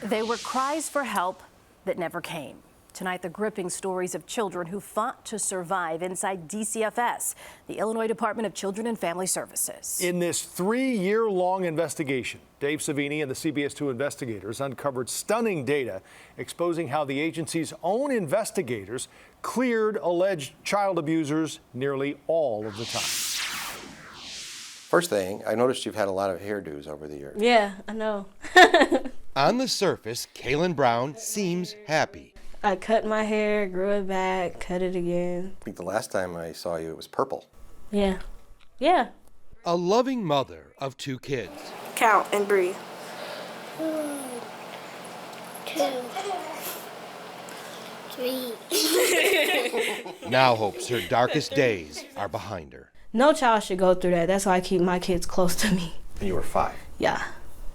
They were cries for help that never came. Tonight, the gripping stories of children who fought to survive inside DCFS, the Illinois Department of Children and Family Services. In this 3-year-long investigation, Dave Savini and the CBS 2 investigators uncovered stunning data exposing how the agency's own investigators cleared alleged child abusers nearly all of the time. First thing, I noticed you've had a lot of hairdos over the years. Yeah, I know. On the surface, Kaylin Brown seems happy. I cut my hair, grew it back, cut it again. I think the last time I saw you, it was purple. Yeah. Yeah. A loving mother of 2 kids. Count and breathe. 1, 2, 3. Now hopes her darkest days are behind her. No child should go through that. That's why I keep my kids close to me. And you were 5. Yeah.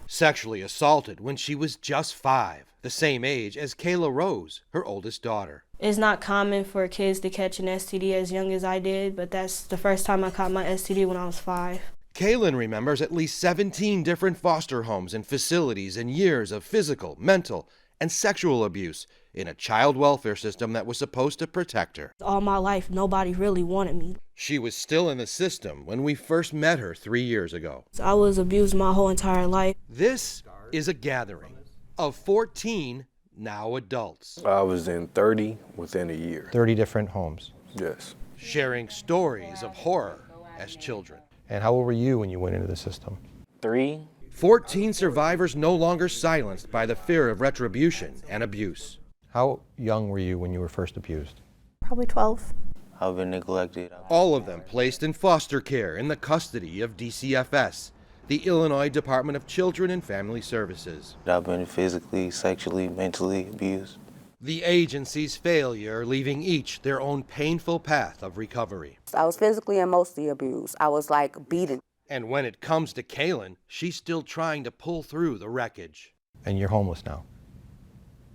Sexually assaulted when she was just 5, the same age as Kayla Rose, her oldest daughter. It's not common for kids to catch an STD as young as I did, but that's the first time I caught my STD when I was 5. Kaylin remembers at least 17 different foster homes and facilities and years of physical, mental, and sexual abuse in a child welfare system that was supposed to protect her. All my life, nobody really wanted me. She was still in the system when we first met her 3 years ago. I was abused my whole entire life. This is a gathering of 14 now adults. I was in 30 within a year. 30 different homes. Yes. Sharing stories of horror as children. And how old were you when you went into the system? 3. 14 survivors no longer silenced by the fear of retribution and abuse. How young were you when you were first abused? Probably 12. I've been neglected. All of them placed in foster care in the custody of DCFS, the Illinois Department of Children and Family Services. I've been physically, sexually, mentally abused. The agency's failure leaving each their own painful path of recovery. I was physically and mostly abused. I was like beaten. And when it comes to Kaylin, she's still trying to pull through the wreckage. And you're homeless now,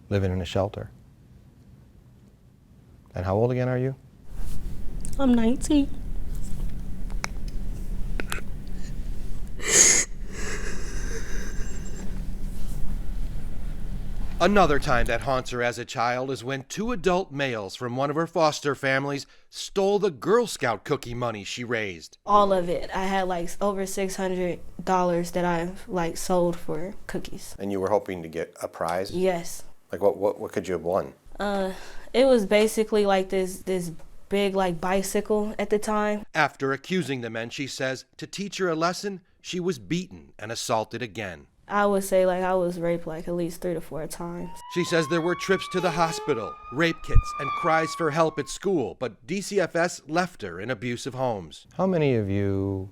living in a shelter. And how old again are you? I'm 19. Another time that haunts her as a child is when 2 adult males from one of her foster families stole the Girl Scout cookie money she raised. All of it. I had like over $600 that I sold for cookies. And you were hoping to get a prize? Yes. Like what could you have won? It was basically like this big bicycle at the time. After accusing the men, she says, to teach her a lesson, she was beaten and assaulted again. I would say I was raped at least 3 to 4 times. She says there were trips to the hospital, rape kits, and cries for help at school, but DCFS left her in abusive homes. How many of you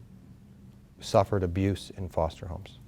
suffered abuse in foster homes?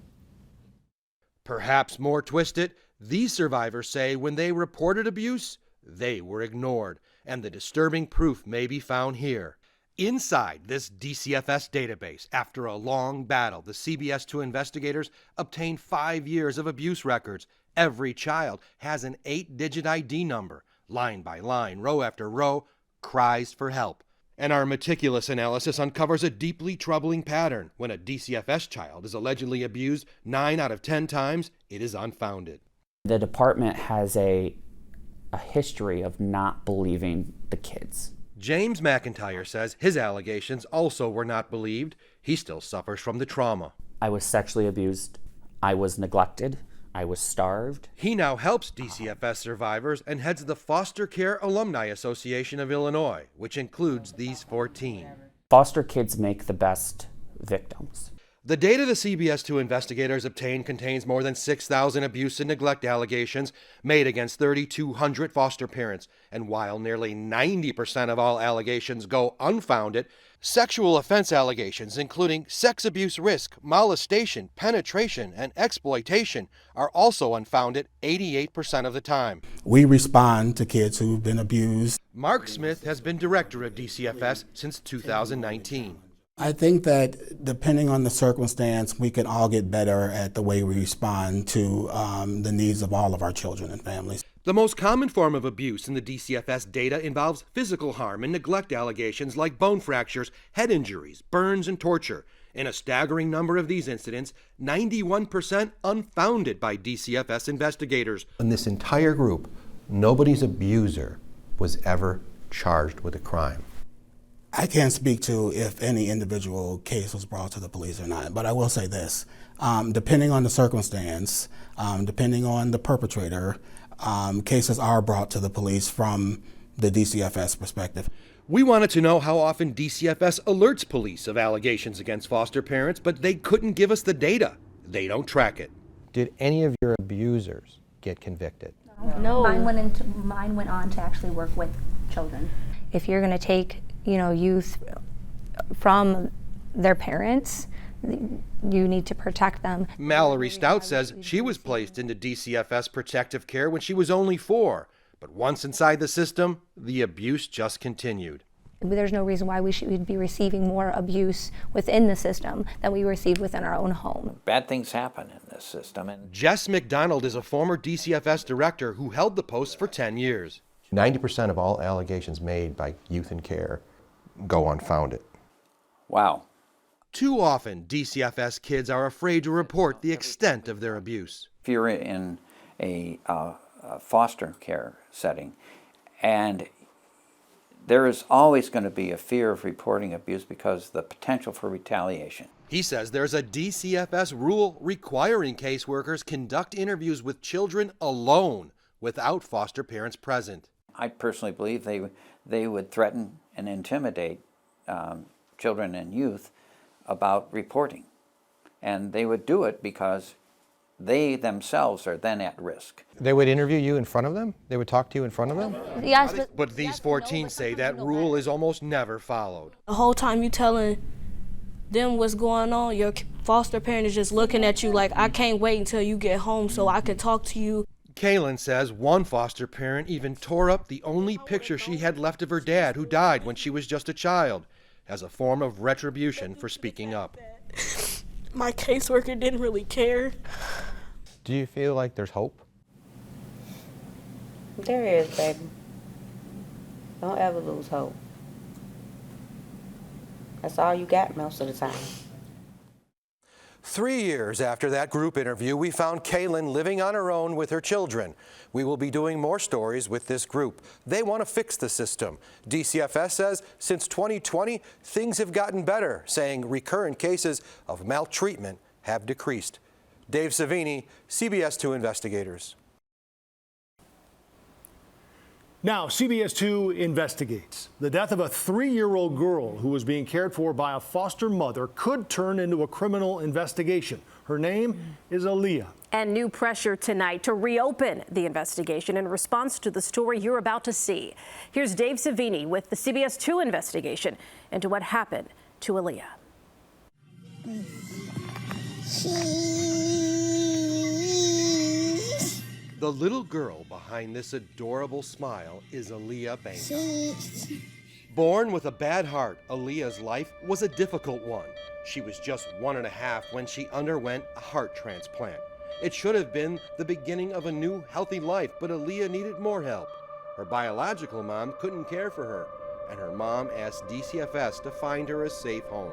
Perhaps more twisted, these survivors say when they reported abuse, they were ignored, and the disturbing proof may be found here. Inside this DCFS database, after a long battle, the CBS 2 investigators obtained 5 years of abuse records. Every child has an 8-digit ID number. Line by line, row after row, cries for help. And our meticulous analysis uncovers a deeply troubling pattern. When a DCFS child is allegedly abused 9 out of 10 times, it is unfounded. The department has a history of not believing the kids. James McIntyre says his allegations also were not believed. He still suffers from the trauma. I was sexually abused. I was neglected. I was starved. He now helps DCFS survivors and heads the Foster Care Alumni Association of Illinois, which includes these 14. Foster kids make the best victims. The data the CBS 2 investigators obtained contains more than 6,000 abuse and neglect allegations made against 3,200 foster parents. And while nearly 90% of all allegations go unfounded, sexual offense allegations, including sex abuse risk, molestation, penetration, and exploitation, are also unfounded 88% of the time. We respond to kids who've been abused. Mark Smith has been director of DCFS since 2019. I think that depending on the circumstance, we can all get better at the way we respond to the needs of all of our children and families. The most common form of abuse in the DCFS data involves physical harm and neglect allegations like bone fractures, head injuries, burns, and torture. In a staggering number of these incidents, 91% unfounded by DCFS investigators. In this entire group, nobody's abuser was ever charged with a crime. I can't speak to if any individual case was brought to the police or not, but I will say this. Depending on the circumstance, depending on the perpetrator, cases are brought to the police from the DCFS perspective. We wanted to know how often DCFS alerts police of allegations against foster parents, but they couldn't give us the data. They don't track it. Did any of your abusers get convicted? No. Mine went on to actually work with children. If you're going to take, youth from their parents, you need to protect them. Mallory Stout says she was placed into DCFS protective care when she was only 4. But once inside the system, the abuse just continued. There's no reason why we should be receiving more abuse within the system than we receive within our own home. Bad things happen in this system. Jess McDonald is a former DCFS director who held the post for 10 years. 90% of all allegations made by youth in care go unfounded. Wow. Too often, DCFS kids are afraid to report the extent of their abuse. If you're in a foster care setting, and there is always going to be a fear of reporting abuse because the potential for retaliation. He says there's a DCFS rule requiring caseworkers conduct interviews with children alone without foster parents present. I personally believe they would threaten and intimidate children and youth about reporting. And they would do it because they themselves are then at risk. They would interview you in front of them? They would talk to you in front of them? Yes, but these 14 say that rule is almost never followed. The whole time you telling them what's going on, your foster parent is just looking at you like, I can't wait until you get home so I can talk to you. Kaylin says one foster parent even tore up the only picture she had left of her dad, who died when she was just a child, as a form of retribution for speaking up. My caseworker didn't really care. Do you feel like there's hope? There is, baby. Don't ever lose hope. That's all you got most of the time. 3 years after that group interview, we found Kaylin living on her own with her children. We will be doing more stories with this group. They want to fix the system. DCFS says since 2020, things have gotten better, saying recurrent cases of maltreatment have decreased. Dave Savini, CBS 2 Investigators. Now, CBS 2 investigates. The death of a 3-year-old girl who was being cared for by a foster mother could turn into a criminal investigation. Her name is Aaliyah. And new pressure tonight to reopen the investigation in response to the story you're about to see. Here's Dave Savini with the CBS 2 investigation into what happened to Aaliyah. The little girl behind this adorable smile is Aaliyah Banga. Born with a bad heart, Aaliyah's life was a difficult one. She was just 1.5 when she underwent a heart transplant. It should have been the beginning of a new, healthy life, but Aaliyah needed more help. Her biological mom couldn't care for her, and her mom asked DCFS to find her a safe home.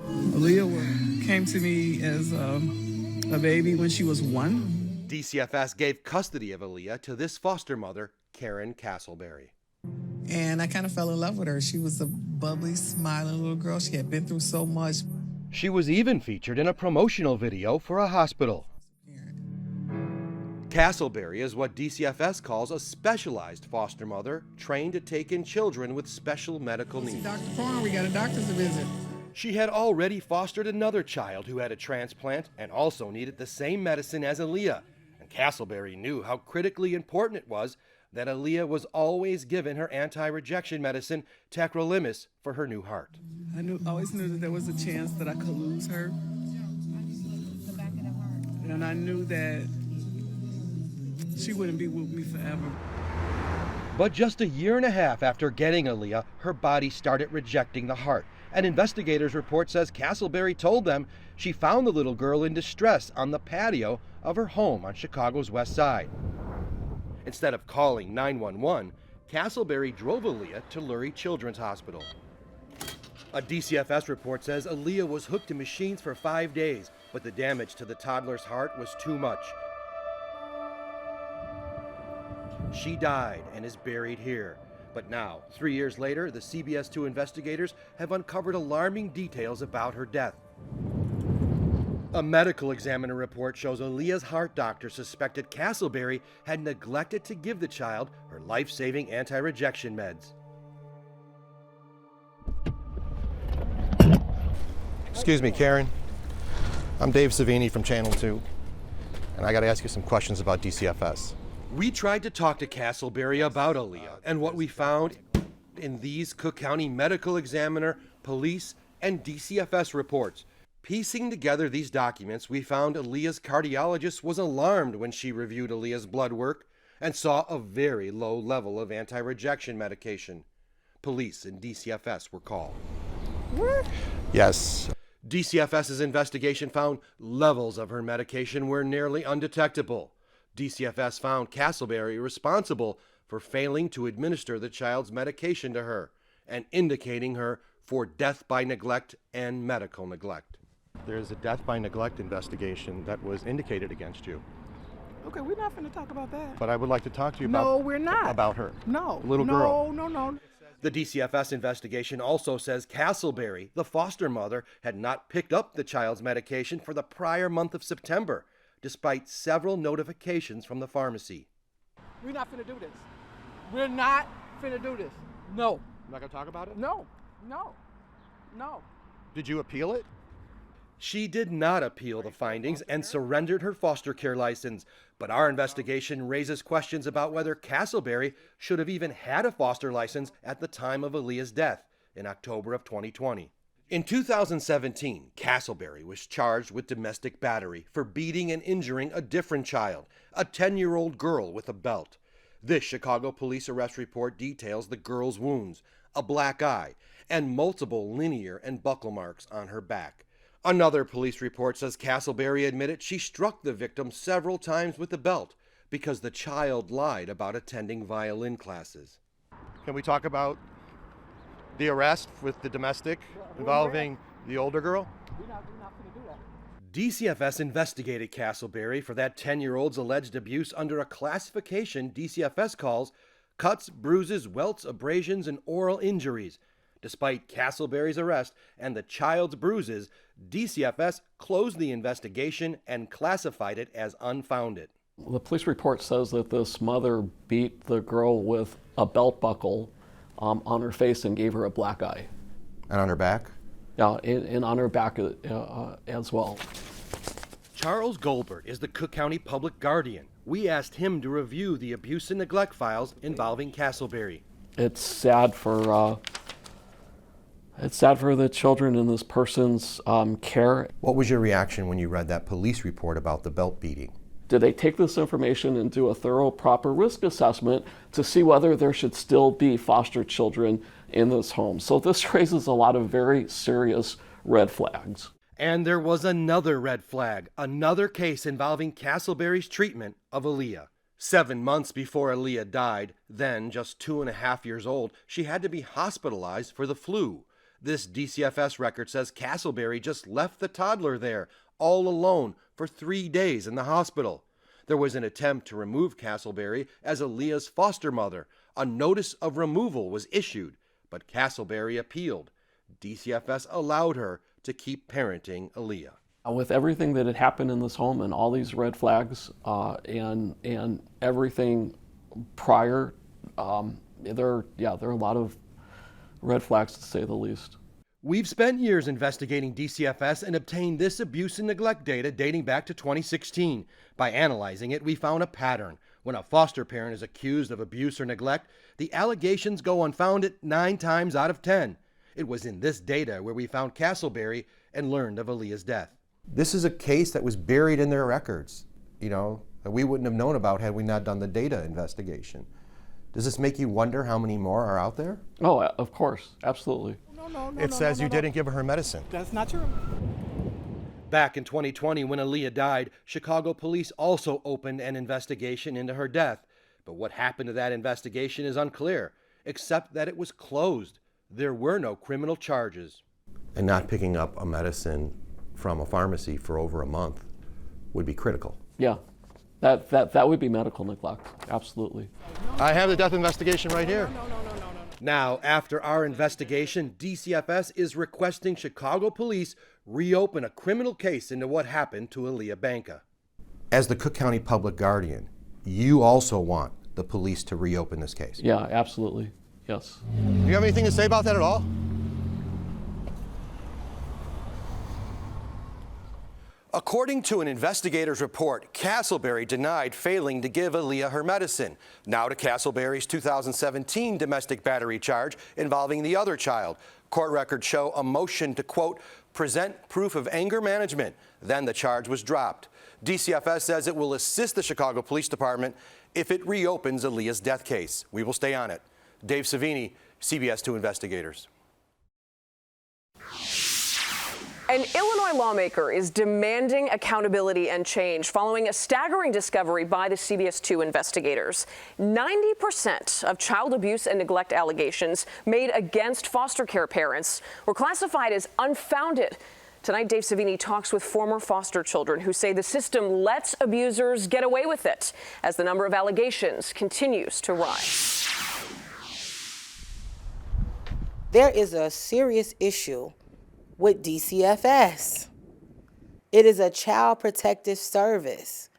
Aaliyah came to me as a baby when she was 1. DCFS gave custody of Aaliyah to this foster mother, Karen Castleberry. And I kind of fell in love with her. She was a bubbly, smiling little girl. She had been through so much. She was even featured in a promotional video for a hospital. Castleberry is what DCFS calls a specialized foster mother, trained to take in children with special medical needs. Dr. Farn, we got a doctor's visit. She had already fostered another child who had a transplant and also needed the same medicine as Aaliyah. And Castleberry knew how critically important it was that Aaliyah was always given her anti-rejection medicine, tacrolimus, for her new heart. I always knew that there was a chance that I could lose her. And I knew that she wouldn't be with me forever. But just 1.5 years after getting Aaliyah, her body started rejecting the heart. An investigator's report says Castleberry told them she found the little girl in distress on the patio of her home on Chicago's West Side. Instead of calling 911, Castleberry drove Aaliyah to Lurie Children's Hospital. A DCFS report says Aaliyah was hooked to machines for 5 days, but the damage to the toddler's heart was too much. She died and is buried here. But now, 3 years later, the CBS 2 investigators have uncovered alarming details about her death. A medical examiner report shows Aaliyah's heart doctor suspected Castleberry had neglected to give the child her life-saving anti-rejection meds. Excuse me, Karen. I'm Dave Savini from Channel 2, and I got to ask you some questions about DCFS. We tried to talk to Castleberry about Aaliyah, and what we found in these Cook County Medical Examiner, police, and DCFS reports. Piecing together these documents, we found Aaliyah's cardiologist was alarmed when she reviewed Aaliyah's blood work and saw a very low level of anti-rejection medication. Police and DCFS were called. Yes. DCFS's investigation found levels of her medication were nearly undetectable. DCFS found Castleberry responsible for failing to administer the child's medication to her and indicating her for death by neglect and medical neglect. There's a death by neglect investigation that was indicated against you. Okay, we're not going to talk about that. But I would like to talk to you No, we're not. about her. No. Little girl. No. The DCFS investigation also says Castleberry, the foster mother, had not picked up the child's medication for the prior month of September, despite several notifications from the pharmacy. We're not going to do this. We're not going to do this. No. I'm not going to talk about it? No. Did you appeal it? She did not appeal the findings and surrendered her foster care license, but our investigation raises questions about whether Castleberry should have even had a foster license at the time of Aaliyah's death in October of 2020. In 2017, Castleberry was charged with domestic battery for beating and injuring a different child, a 10-year-old girl with a belt. This Chicago police arrest report details the girl's wounds, a black eye, and multiple linear and buckle marks on her back. Another police report says Castleberry admitted she struck the victim several times with the belt because the child lied about attending violin classes. Can we talk about the arrest with the domestic involving the older girl? We're not going to do that. DCFS investigated Castleberry for that 10-year-old's alleged abuse under a classification DCFS calls cuts, bruises, welts, abrasions, and oral injuries. Despite Castleberry's arrest and the child's bruises, DCFS closed the investigation and classified it as unfounded. The police report says that this mother beat the girl with a belt buckle on her face and gave her a black eye. And on her back? Yeah, and on her back as well. Charles Goldberg is the Cook County Public Guardian. We asked him to review the abuse and neglect files involving Castleberry. It's sad for the children in this person's care. What was your reaction when you read that police report about the belt beating? Did they take this information and do a thorough, proper risk assessment to see whether there should still be foster children in this home? So this raises a lot of very serious red flags. And there was another red flag, another case involving Castleberry's treatment of Aaliyah. 7 months before Aaliyah died, then just 2.5 years old, she had to be hospitalized for the flu. This DCFS record says Castleberry just left the toddler there, all alone, for 3 days in the hospital. There was an attempt to remove Castleberry as Aaliyah's foster mother. A notice of removal was issued, but Castleberry appealed. DCFS allowed her to keep parenting Aaliyah. With everything that had happened in this home and all these red flags and everything prior, there are a lot of red flags to say the least. We've spent years investigating DCFS and obtained this abuse and neglect data dating back to 2016. By analyzing it, we found a pattern. When a foster parent is accused of abuse or neglect, the allegations go unfounded 9 times out of 10. It was in this data where we found Castleberry and learned of Aaliyah's death. This is a case that was buried in their records, that we wouldn't have known about had we not done the data investigation. Does this make you wonder how many more are out there? Oh, of course, absolutely. It says you didn't give her medicine. That's not true. Back in 2020, when Aaliyah died, Chicago police also opened an investigation into her death. But what happened to that investigation is unclear, except that it was closed. there were no criminal charges. And not picking up a medicine from a pharmacy for over a month would be critical. Yeah, that would be medical neglect, absolutely. I have the death investigation right here. Now, after our investigation, DCFS is requesting Chicago police reopen a criminal case into what happened to Aaliyah Banka. As the Cook County Public Guardian, you also want the police to reopen this case. Yeah, absolutely, yes. Do you have anything to say about that at all? According to an investigator's report, Castleberry denied failing to give Aaliyah her medicine. Now to Castleberry's 2017 domestic battery charge involving the other child. Court records show a motion to, quote, present proof of anger management. Then the charge was dropped. DCFS says it will assist the Chicago Police Department if it reopens Aaliyah's death case. We will stay on it. Dave Savini, CBS 2 Investigators. An Illinois lawmaker is demanding accountability and change following a staggering discovery by the CBS 2 investigators. 90% of child abuse and neglect allegations made against foster care parents were classified as unfounded. Tonight, Dave Savini talks with former foster children who say the system lets abusers get away with it as the number of allegations continues to rise. There is a serious issue with DCFS. It is a child protective service,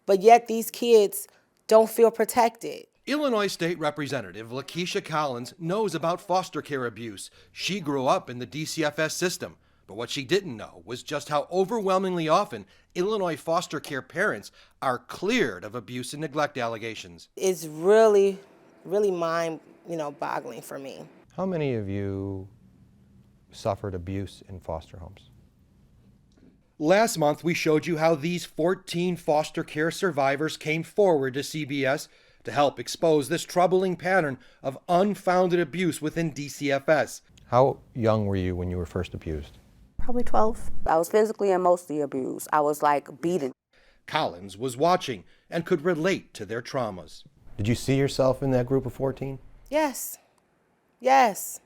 but yet these kids don't feel protected. Illinois State Representative Lakeisha Collins knows about foster care abuse. She grew up in the DCFS system, but what she didn't know was just how overwhelmingly often Illinois foster care parents are cleared of abuse and neglect allegations. It's really, really mind-boggling for me. How many of you suffered abuse in foster homes? Last month, we showed you how these 14 foster care survivors came forward to CBS to help expose this troubling pattern of unfounded abuse within DCFS. How young were you when you were first abused? Probably 12. I was physically and mostly abused. I was beaten. Collins was watching and could relate to their traumas. Did you see yourself in that group of 14? Yes. Yes.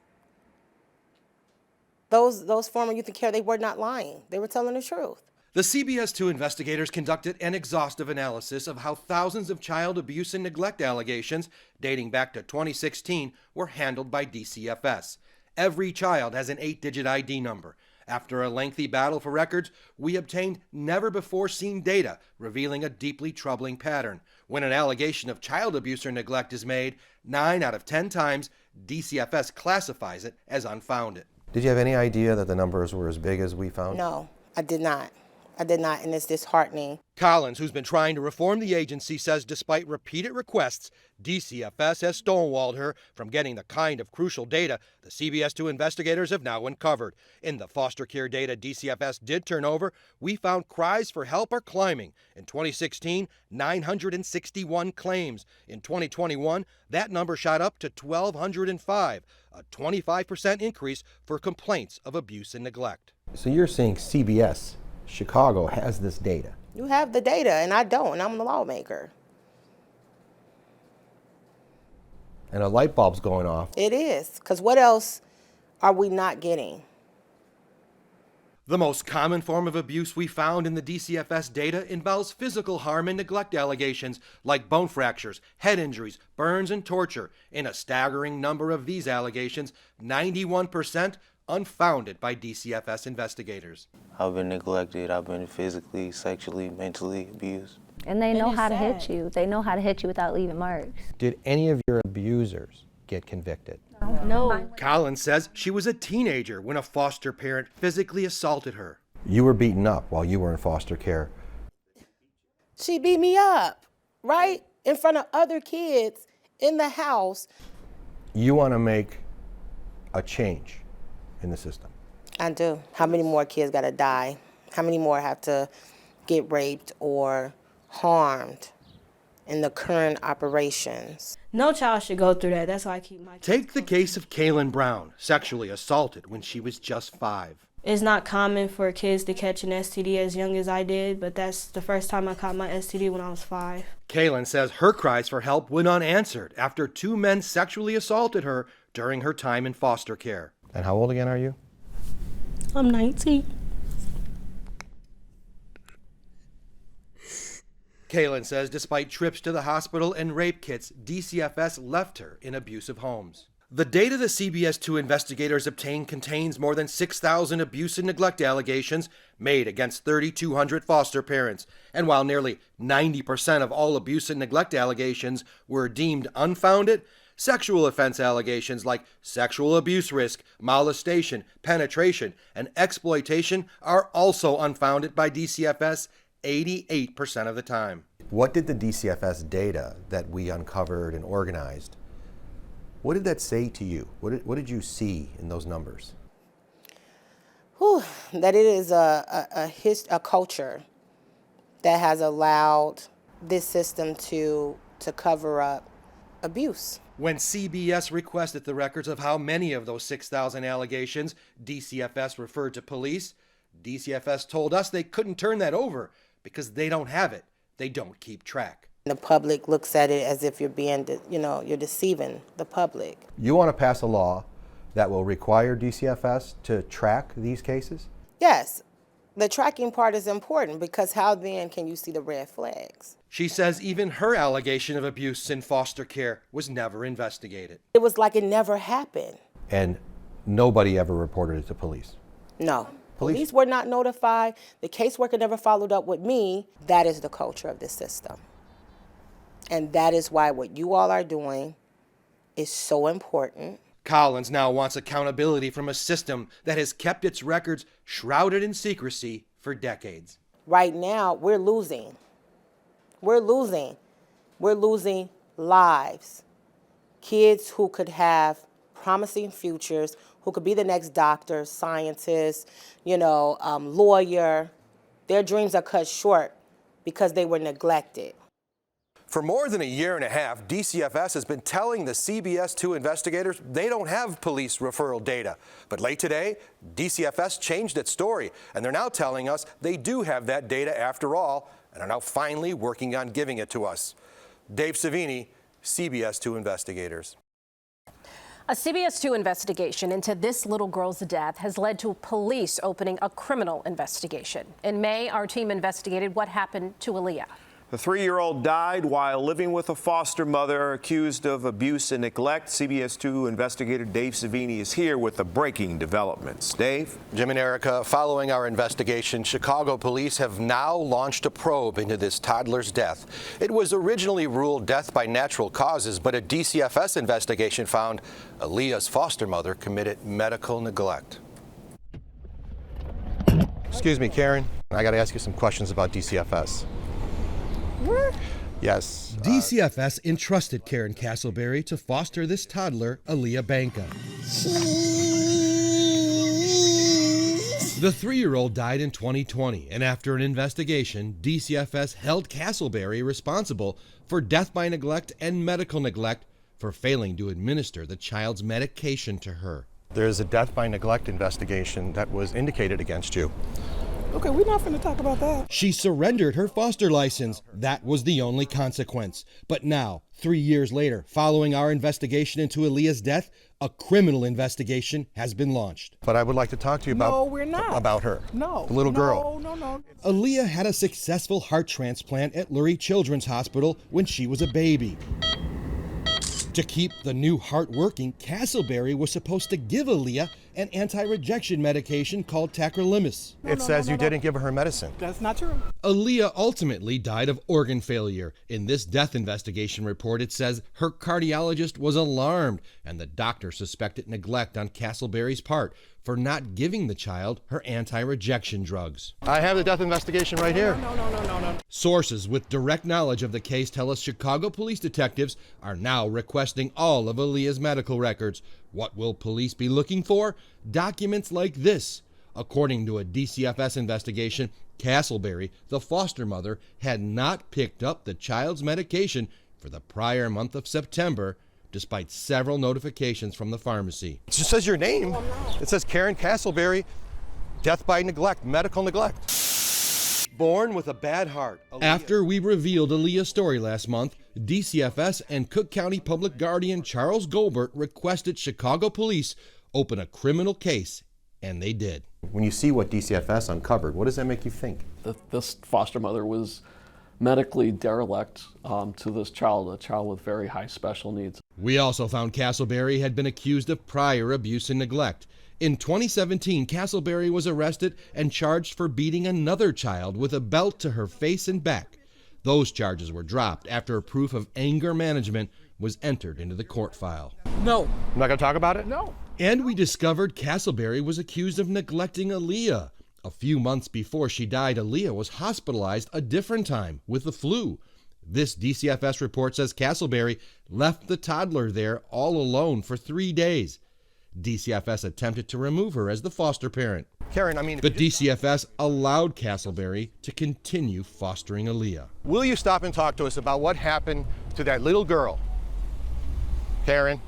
Those former youth and care, they were not lying. They were telling the truth. The CBS 2 investigators conducted an exhaustive analysis of how thousands of child abuse and neglect allegations dating back to 2016 were handled by DCFS. Every child has an 8-digit ID number. After a lengthy battle for records, we obtained never-before-seen data revealing a deeply troubling pattern. When an allegation of child abuse or neglect is made, 9 out of 10 times, DCFS classifies it as unfounded. Did you have any idea that the numbers were as big as we found? No, I did not. And it's disheartening. Collins, who's been trying to reform the agency, says despite repeated requests, DCFS has stonewalled her from getting the kind of crucial data the CBS 2 investigators have now uncovered. In the foster care data DCFS did turn over, we found cries for help are climbing. In 2016, 961 claims. In 2021, that number shot up to 1,205, a 25% increase for complaints of abuse and neglect. So you're saying CBS Chicago has this data? You have the data, and I don't, and I'm the lawmaker. And a light bulb's going off. It is, because what else are we not getting? The most common form of abuse we found in the DCFS data involves physical harm and neglect allegations like bone fractures, head injuries, burns, and torture. In a staggering number of these allegations, 91% unfounded by DCFS investigators. I've been neglected. I've been physically, sexually, mentally abused. And they know how to hit you. They know how to hit you without leaving marks. Did any of your abusers get convicted? No. Collins says she was a teenager when a foster parent physically assaulted her. You were beaten up while you were in foster care. She beat me up, right? In front of other kids in the house. You want to make a change in the system. I do. How many more kids got to die? How many more have to get raped or harmed in the current operations? No child should go through that. That's why I keep my kids. Take the case of Kaylin Brown, sexually assaulted when she was just 5. It's not common for kids to catch an STD as young as I did, but that's the first time I caught my STD when I was 5. Kaylin says her cries for help went unanswered after 2 men sexually assaulted her during her time in foster care. And how old again are you? I'm 19. Kaylin says despite trips to the hospital and rape kits, DCFS left her in abusive homes. The data the CBS 2 investigators obtained contains more than 6,000 abuse and neglect allegations made against 3,200 foster parents. And while nearly 90% of all abuse and neglect allegations were deemed unfounded, sexual offense allegations like sexual abuse risk, molestation, penetration, and exploitation are also unfounded by DCFS 88% of the time. What did the DCFS data that we uncovered and organized, what did that say to you? What did you see in those numbers? Whew, that it is a culture that has allowed this system to cover up abuse. When CBS requested the records of how many of those 6,000 allegations DCFS referred to police, DCFS told us they couldn't turn that over because they don't have it. They don't keep track. The public looks at it as if you're being, you're deceiving the public. You want to pass a law that will require DCFS to track these cases? Yes, the tracking part is important because how then can you see the red flags? She says even her allegation of abuse in foster care was never investigated. It was like it never happened. And nobody ever reported it to police? No. Police were not notified. The caseworker never followed up with me. That is the culture of this system. And that is why what you all are doing is so important. Collins now wants accountability from a system that has kept its records shrouded in secrecy for decades. Right now, we're losing. We're losing. We're losing lives. Kids who could have promising futures, who could be the next doctor, scientist, lawyer. Their dreams are cut short because they were neglected. For more than a year and a half, DCFS has been telling the CBS 2 investigators they don't have police referral data. But late today, DCFS changed its story, and they're now telling us they do have that data after all, and are now finally working on giving it to us. Dave Savini, CBS 2 investigators. A CBS 2 investigation into this little girl's death has led to police opening a criminal investigation. In May, our team investigated what happened to Aaliyah. The 3-year-old died while living with a foster mother accused of abuse and neglect. CBS 2 investigator Dave Savini is here with the breaking developments. Dave? Jim and Erica, following our investigation, Chicago police have now launched a probe into this toddler's death. It was originally ruled death by natural causes, but a DCFS investigation found Aaliyah's foster mother committed medical neglect. Excuse me, Karen. I got to ask you some questions about DCFS. Yes. DCFS entrusted Karen Castleberry to foster this toddler, Aaliyah Banka. The 3-year-old died in 2020, and after an investigation, DCFS held Castleberry responsible for death by neglect and medical neglect for failing to administer the child's medication to her. There's a death by neglect investigation that was indicated against you. Okay, we're not going to talk about that. She surrendered her foster license. That was the only consequence. But now, 3 years later, following our investigation into Aaliyah's death, a criminal investigation has been launched. But I would like to talk to you about her. No. The little girl. No. Aaliyah had a successful heart transplant at Lurie Children's Hospital when she was a baby. To keep the new heart working, Castleberry was supposed to give Aaliyah an anti-rejection medication called tacrolimus. It says you didn't give her medicine. That's not true. Aaliyah ultimately died of organ failure. In this death investigation report, it says her cardiologist was alarmed and the doctor suspected neglect on Castleberry's part for not giving the child her anti-rejection drugs. I have the death investigation right here. No. Sources with direct knowledge of the case tell us Chicago police detectives are now requesting all of Aaliyah's medical records. What will police be looking for? Documents like this. According to a DCFS investigation, Castleberry, the foster mother, had not picked up the child's medication for the prior month of September, despite several notifications from the pharmacy. It just says your name. It says Karen Castleberry, death by neglect, medical neglect. Born with a bad heart. After we revealed Aaliyah's story last month, DCFS and Cook County Public Guardian Charles Goldberg requested Chicago police open a criminal case, and they did. When you see what DCFS uncovered, what does that make you think? This foster mother was medically derelict to this child, a child with very high special needs. We also found Castleberry had been accused of prior abuse and neglect. In 2017, Castleberry was arrested and charged for beating another child with a belt to her face and back. Those charges were dropped after a proof of anger management was entered into the court file. No. I'm not going to talk about it? No. And we discovered Castleberry was accused of neglecting Aaliyah. A few months before she died, Aaliyah was hospitalized a different time with the flu. This DCFS report says Castleberry left the toddler there all alone for 3 days. DCFS attempted to remove her as the foster parent. Karen, But DCFS allowed Castleberry to continue fostering Aaliyah. Will you stop and talk to us about what happened to that little girl? Karen?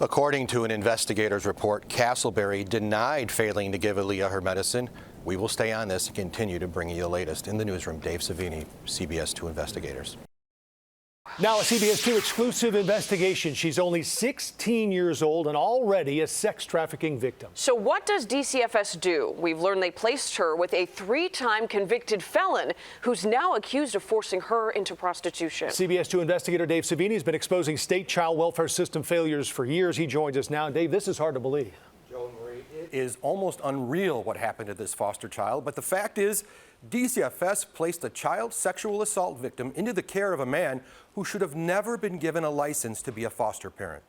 According to an investigator's report, Castleberry denied failing to give Aaliyah her medicine. We will stay on this and continue to bring you the latest. In the newsroom, Dave Savini, CBS 2 Investigators. Now a CBS 2 exclusive investigation. She's only 16 years old and already a sex trafficking victim. So what does DCFS do? We've learned they placed her with a 3-time convicted felon who's now accused of forcing her into prostitution. CBS 2 investigator Dave Savini has been exposing state child welfare system failures for years. He joins us now. Dave, this is hard to believe. Joe and Marie, it is almost unreal what happened to this foster child, but the fact is DCFS placed a child sexual assault victim into the care of a man who should have never been given a license to be a foster parent.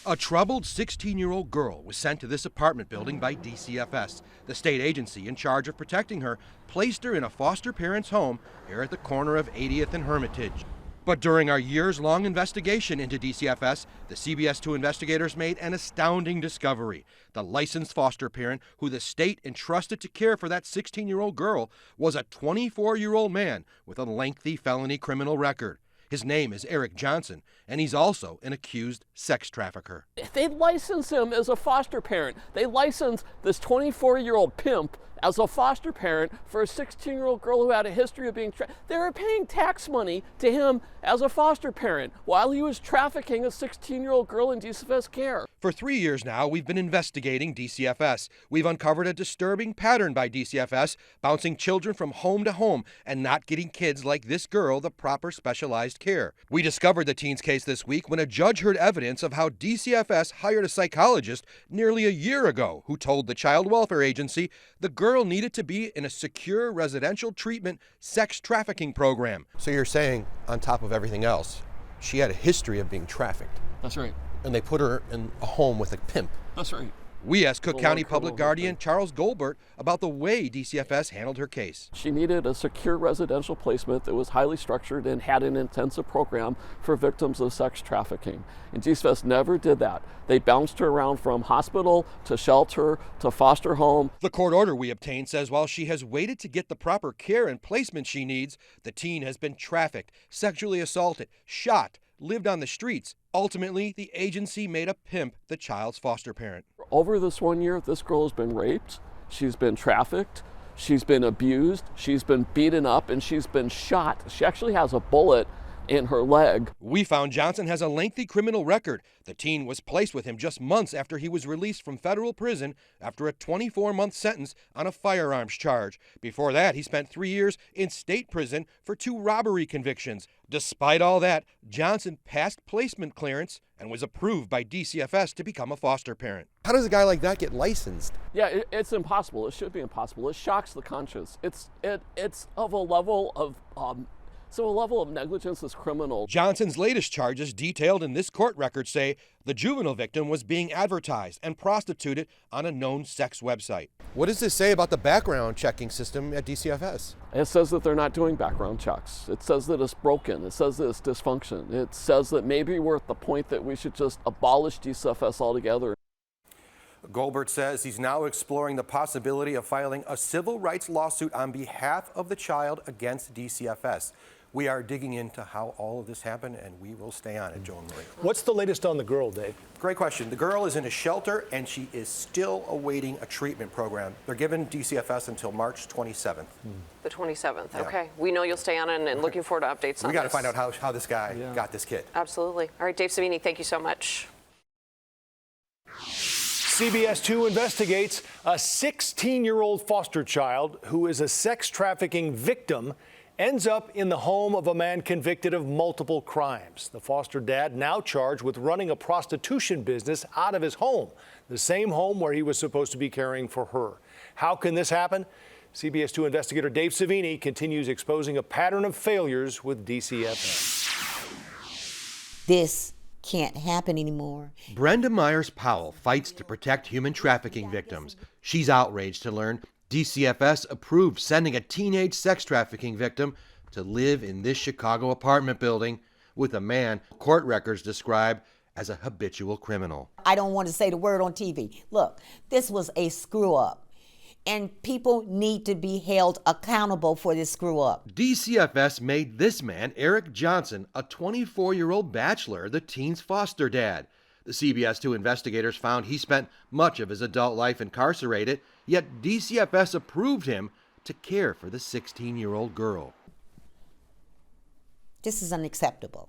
A troubled 16-year-old girl was sent to this apartment building by DCFS. The state agency in charge of protecting her placed her in a foster parent's home here at the corner of 80th and Hermitage. But during our years-long investigation into DCFS, the CBS 2 investigators made an astounding discovery. The licensed foster parent who the state entrusted to care for that 16-year-old girl was a 24-year-old man with a lengthy felony criminal record. His name is Eric Johnson, and he's also an accused sex trafficker. They license him as a foster parent. They license this 24-year-old pimp as a foster parent for a 16-year-old girl who had a history of being they were paying tax money to him as a foster parent while he was trafficking a 16-year-old girl in DCFS care. For 3 years now, we've been investigating DCFS. We've uncovered a disturbing pattern by DCFS, bouncing children from home to home and not getting kids like this girl the proper specialized care. We discovered the teen's case this week when a judge heard evidence of how DCFS hired a psychologist nearly a year ago who told the Child Welfare Agency the girl needed to be in a secure residential treatment sex trafficking program. So you're saying, on top of everything else, she had a history of being trafficked. That's right. And they put her in a home with a pimp. That's right. We asked Cook County Public Guardian Charles Goldberg about the way DCFS handled her case. She needed a secure residential placement that was highly structured and had an intensive program for victims of sex trafficking. And DCFS never did that. They bounced her around from hospital to shelter to foster home. The court order we obtained says while she has waited to get the proper care and placement she needs, the teen has been trafficked, sexually assaulted, shot, lived on the streets. Ultimately, the agency made a pimp the child's foster parent. Over this 1 year, this girl has been raped, she's been trafficked, she's been abused, she's been beaten up, and she's been shot. She actually has a bullet in her leg. We found Johnson has a lengthy criminal record. The teen was placed with him just months after he was released from federal prison after a 24-month sentence on a firearms charge. Before that, he spent 3 years in state prison for 2 robbery convictions. Despite all that, Johnson passed placement clearance and was approved by DCFS to become a foster parent. How does a guy like that get licensed? Yeah, it's impossible. It should be impossible. It shocks the conscience. It's of a level of negligence that's criminal. Johnson's latest charges detailed in this court record say the juvenile victim was being advertised and prostituted on a known sex website. What does this say about the background checking system at DCFS? It says that they're not doing background checks. It says that it's broken. It says that it's dysfunction. It says that maybe we're at the point that we should just abolish DCFS altogether. Goldberg says he's now exploring the possibility of filing a civil rights lawsuit on behalf of the child against DCFS. We are digging into how all of this happened, and we will stay on it, Joe and Marie. What's the latest on the girl, Dave? Great question. The girl is in a shelter, and she is still awaiting a treatment program. They're giving DCFS until March 27th. The 27th. Yeah. Okay. We know you'll stay on it and looking forward to updates on this. We got to find out how this guy got this kid. Absolutely. All right, Dave Savini, thank you so much. CBS 2 investigates a 16-year-old foster child who is a sex trafficking victim ends up in the home of a man convicted of multiple crimes. The foster dad now charged with running a prostitution business out of his home, the same home where he was supposed to be caring for her. How can this happen? CBS 2 investigator Dave Savini continues exposing a pattern of failures with DCFS. This can't happen anymore. Brenda Myers-Powell fights to protect human trafficking victims. She's outraged to learn DCFS approved sending a teenage sex trafficking victim to live in this Chicago apartment building with a man court records describe as a habitual criminal. I don't want to say the word on TV. Look, this was a screw up, and people need to be held accountable for this screw up. DCFS made this man, Eric Johnson, a 24-year-old bachelor, the teen's foster dad. The CBS 2 investigators found he spent much of his adult life incarcerated, yet DCFS approved him to care for the 16-year-old girl. This is unacceptable.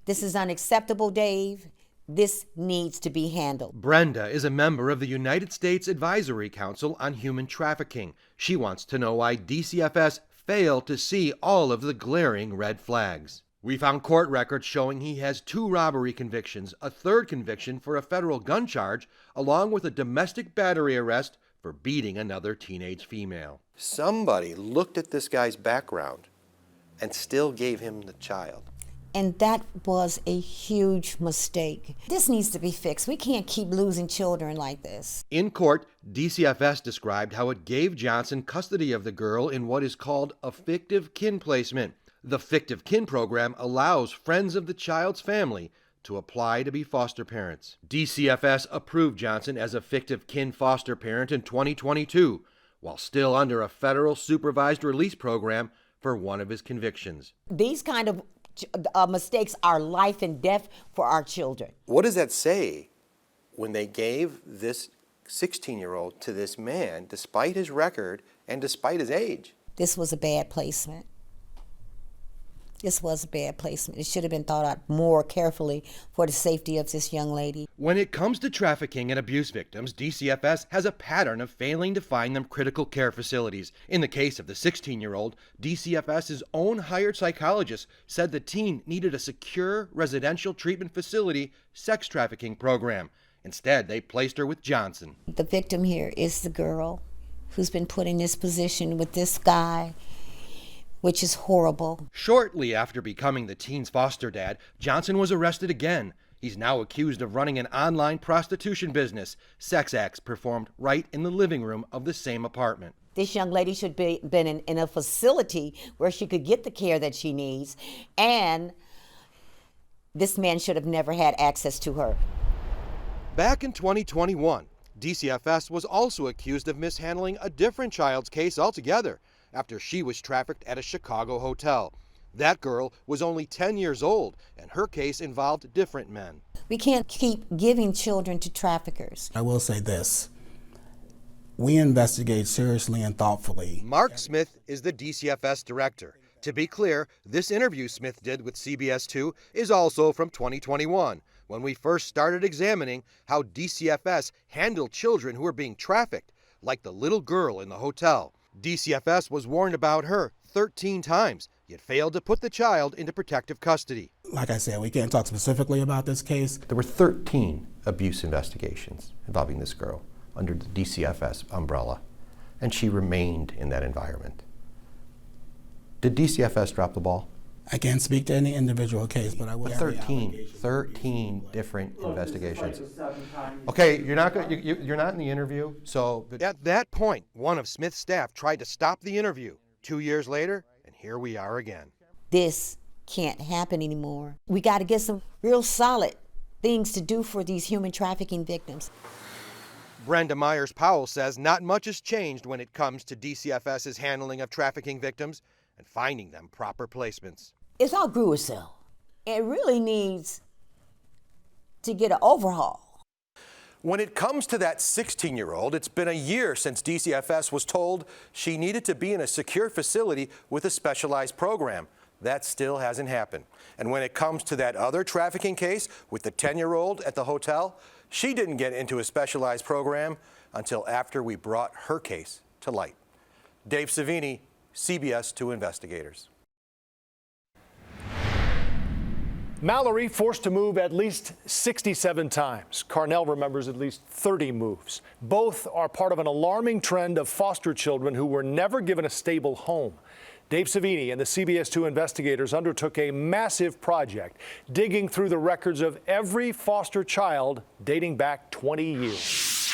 This is unacceptable, Dave. This needs to be handled. Brenda is a member of the United States Advisory Council on Human Trafficking. She wants to know why DCFS failed to see all of the glaring red flags. We found court records showing he has 2 robbery convictions, a 3rd conviction for a federal gun charge, along with a domestic battery arrest for beating another teenage female. Somebody looked at this guy's background and still gave him the child. And that was a huge mistake. This needs to be fixed. We can't keep losing children like this. In court, DCFS described how it gave Johnson custody of the girl in what is called a fictive kin placement. The fictive kin program allows friends of the child's family to apply to be foster parents. DCFS approved Johnson as a fictive kin foster parent in 2022, while still under a federal supervised release program for one of his convictions. These kind of mistakes are life and death for our children. What does that say when they gave this 16-year-old to this man, despite his record and despite his age? This was a bad placement. This was a bad placement. It should have been thought out more carefully for the safety of this young lady. When it comes to trafficking and abuse victims, DCFS has a pattern of failing to find them critical care facilities. In the case of the 16-year-old, DCFS's own hired psychologist said the teen needed a secure residential treatment facility sex trafficking program. Instead, they placed her with Johnson. The victim here is the girl who's been put in this position with this guy, which is horrible. Shortly after becoming the teen's foster dad, Johnson was arrested again. He's now accused of running an online prostitution business. Sex acts performed right in the living room of the same apartment. This young lady should be been in a facility where she could get the care that she needs, and this man should have never had access to her. Back in 2021, DCFS was also accused of mishandling a different child's case altogether, after she was trafficked at a Chicago hotel. That girl was only 10 years old, and her case involved different men. We can't keep giving children to traffickers. I will say this. We investigate seriously and thoughtfully. Mark Smith is the DCFS director. To be clear, this interview Smith did with CBS 2 is also from 2021, when we first started examining how DCFS handled children who were being trafficked, like the little girl in the hotel. DCFS was warned about her 13 times, yet failed to put the child into protective custody. Like I said, we can't talk specifically about this case. There were 13 abuse investigations involving this girl under the DCFS umbrella, and she remained in that environment. Did DCFS drop the ball? I can't speak to any individual case, but I will. 13 different investigations. Okay, you're not in the interview, so. At that point, one of Smith's staff tried to stop the interview. 2 years later, and here we are again. This can't happen anymore. We got to get some real solid things to do for these human trafficking victims. Brenda Myers-Powell says not much has changed when it comes to DCFS's handling of trafficking victims. and finding them proper placements. It's all grew itself. It really needs to get an overhaul. When it comes to that 16-year-old, it's been a year since DCFS was told she needed to be in a secure facility with a specialized program. That still hasn't happened. And when it comes to that other trafficking case with the 10-year-old at the hotel, she didn't get into a specialized program until after we brought her case to light. Dave Savini, CBS 2 Investigators. Mallory forced to move at least 67 times. Carnell remembers at least 30 moves. Both are part of an alarming trend of foster children who were never given a stable home. Dave Savini and the CBS 2 investigators undertook a massive project, digging through the records of every foster child dating back 20 years.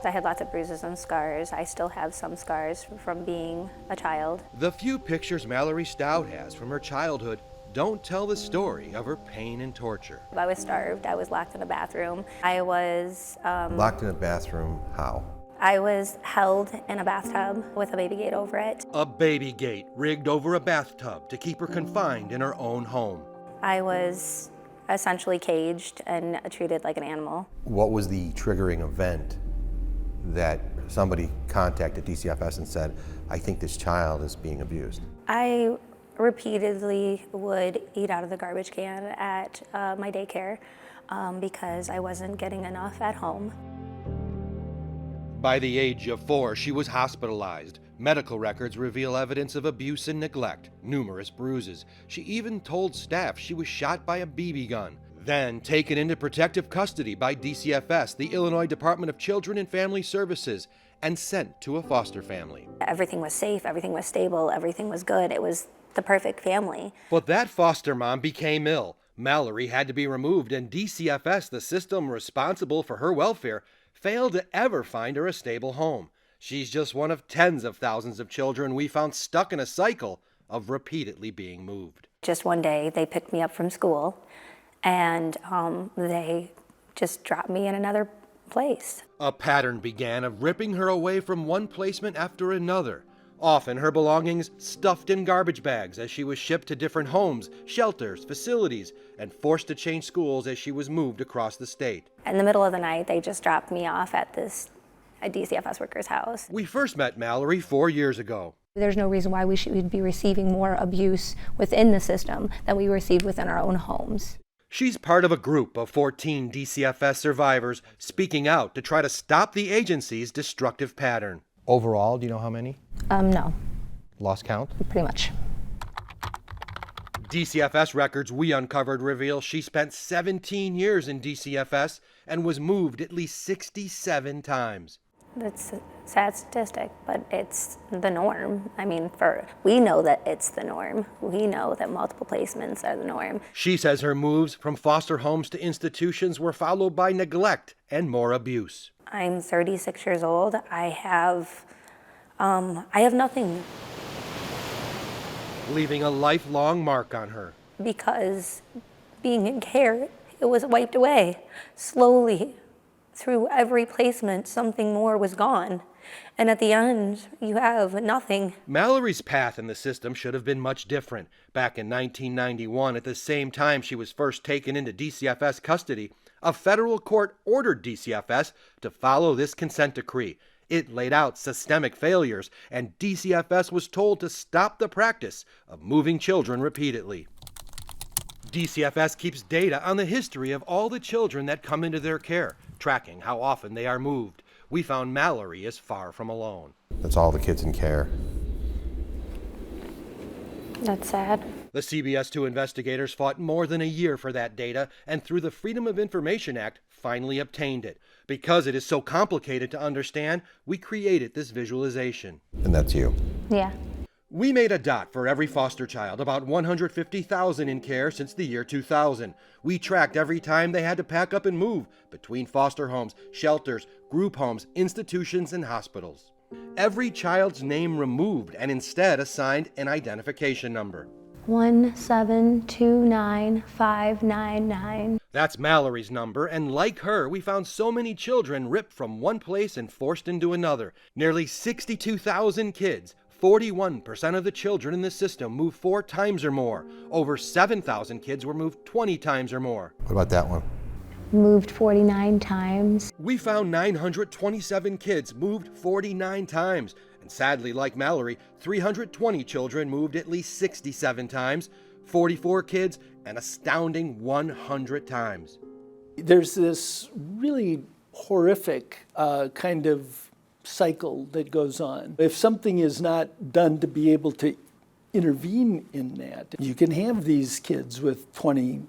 I had lots of bruises and scars. I still have some scars from being a child. The few pictures Mallory Stout has from her childhood don't tell the story of her pain and torture. I was starved. I was locked in a bathroom. I was Locked in a bathroom, how? I was held in a bathtub with a baby gate over it. A baby gate rigged over a bathtub to keep her confined in her own home. I was essentially caged and treated like an animal. What was the triggering event that somebody contacted DCFS and said, I think this child is being abused? I repeatedly would eat out of the garbage can at my daycare because I wasn't getting enough at home. By the age of 4, she was hospitalized. Medical records reveal evidence of abuse and neglect, numerous bruises. She even told staff she was shot by a BB gun. Then taken into protective custody by DCFS, the Illinois Department of Children and Family Services, and sent to a foster family. Everything was safe, everything was stable, everything was good. It was the perfect family. But that foster mom became ill. Mallory had to be removed, and DCFS, the system responsible for her welfare, failed to ever find her a stable home. She's just one of tens of thousands of children we found stuck in a cycle of repeatedly being moved. Just one day, they picked me up from school, and they just dropped me in another place. A pattern began of ripping her away from one placement after another. Often her belongings stuffed in garbage bags as she was shipped to different homes, shelters, facilities, and forced to change schools as she was moved across the state. In the middle of the night, they just dropped me off at this DCFS worker's house. We first met Mallory 4 years ago. There's no reason why we should be receiving more abuse within the system than we receive within our own homes. She's part of a group of 14 DCFS survivors speaking out to try to stop the agency's destructive pattern. Overall, do you know how many? No. Lost count? Pretty much. DCFS records we uncovered reveal she spent 17 years in DCFS and was moved at least 67 times. That's a sad statistic, but it's the norm. I mean, we know that it's the norm. We know that multiple placements are the norm. She says her moves from foster homes to institutions were followed by neglect and more abuse. I'm 36 years old. I have nothing. Leaving a lifelong mark on her. Because being in care, it was wiped away slowly. Through every placement, something more was gone. And at the end, you have nothing. Mallory's path in the system should have been much different. Back in 1991, at the same time she was first taken into DCFS custody, a federal court ordered DCFS to follow this consent decree. It laid out systemic failures, and DCFS was told to stop the practice of moving children repeatedly. DCFS keeps data on the history of all the children that come into their care, tracking how often they are moved. We found Mallory is far from alone. That's all the kids in care. That's sad. The CBS 2 investigators fought more than a year for that data, and through the Freedom of Information Act, finally obtained it. Because it is so complicated to understand, we created this visualization. And that's you. Yeah. We made a dot for every foster child, about 150,000 in care since the year 2000. We tracked every time they had to pack up and move between foster homes, shelters, group homes, institutions, and hospitals. Every child's name removed and instead assigned an identification number. 1729599. That's Mallory's number, and like her, we found so many children ripped from one place and forced into another. Nearly 62,000 kids. 41% of the children in the system moved 4 times or more. Over 7,000 kids were moved 20 times or more. What about that one? Moved 49 times. We found 927 kids moved 49 times. And sadly, like Mallory, 320 children moved at least 67 times, 44 kids an astounding 100 times. There's this really horrific kind of cycle that goes on. If something is not done to be able to intervene in that, you can have these kids with 20,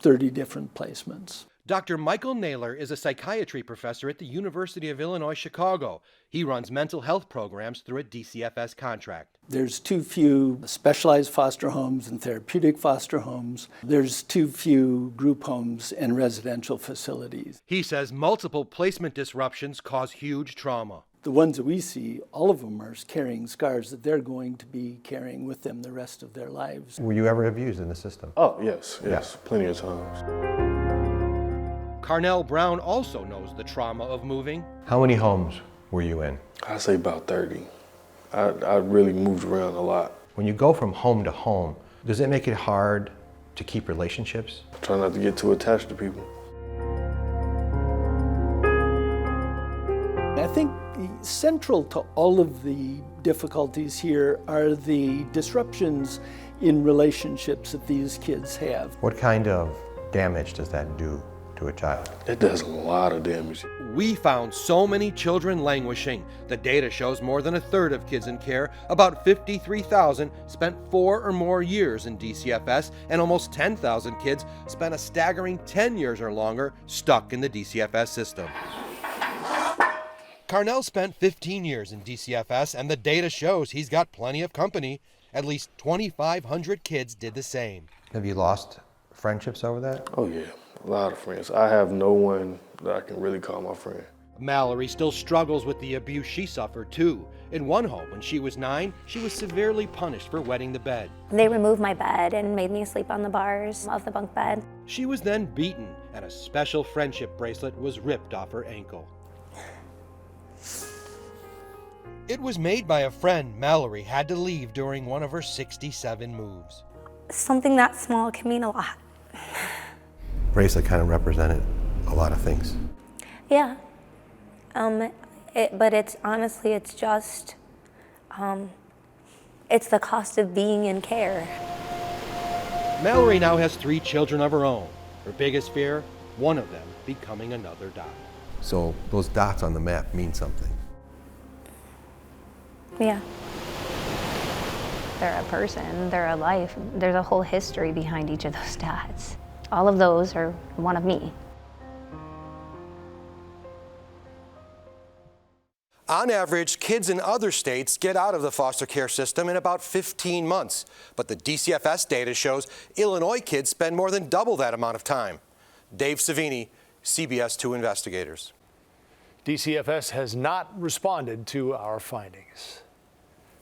30 different placements. Dr. Michael Naylor is a psychiatry professor at the University of Illinois, Chicago. He runs mental health programs through a DCFS contract. There's too few specialized foster homes and therapeutic foster homes. There's too few group homes and residential facilities. He says multiple placement disruptions cause huge trauma. The ones that we see, all of them are carrying scars that they're going to be carrying with them the rest of their lives. Were you ever abused in the system? Oh, yes, plenty of times. Carnell Brown also knows the trauma of moving. How many homes were you in? I'd say about 30. I really moved around a lot. When you go from home to home, does it make it hard to keep relationships? I try not to get too attached to people. I think central to all of the difficulties here are the disruptions in relationships that these kids have. What kind of damage does that do to a child? It does a lot of damage. We found so many children languishing. The data shows more than a third of kids in care, about 53,000, spent 4 or more years in DCFS, and almost 10,000 kids spent a staggering 10 years or longer stuck in the DCFS system. Carnell spent 15 years in DCFS, and the data shows he's got plenty of company. At least 2,500 kids did the same. Have you lost friendships over that? Oh yeah, a lot of friends. I have no one that I can really call my friend. Mallory still struggles with the abuse she suffered too. In one home, when she was 9, she was severely punished for wetting the bed. They removed my bed and made me sleep on the bars of the bunk bed. She was then beaten, and a special friendship bracelet was ripped off her ankle. It was made by a friend Mallory had to leave during one of her 67 moves. Something that small can mean a lot. Bracelet kind of represented a lot of things. Yeah. But it's honestly, it's just, it's the cost of being in care. Mallory now has 3 children of her own. Her biggest fear, one of them becoming another dot. So those dots on the map mean something. Yeah. They're a person, they're a life. There's a whole history behind each of those dots. All of those are one of me. On average, kids in other states get out of the foster care system in about 15 months. But the DCFS data shows Illinois kids spend more than double that amount of time. Dave Savini, CBS 2 Investigators. DCFS has not responded to our findings.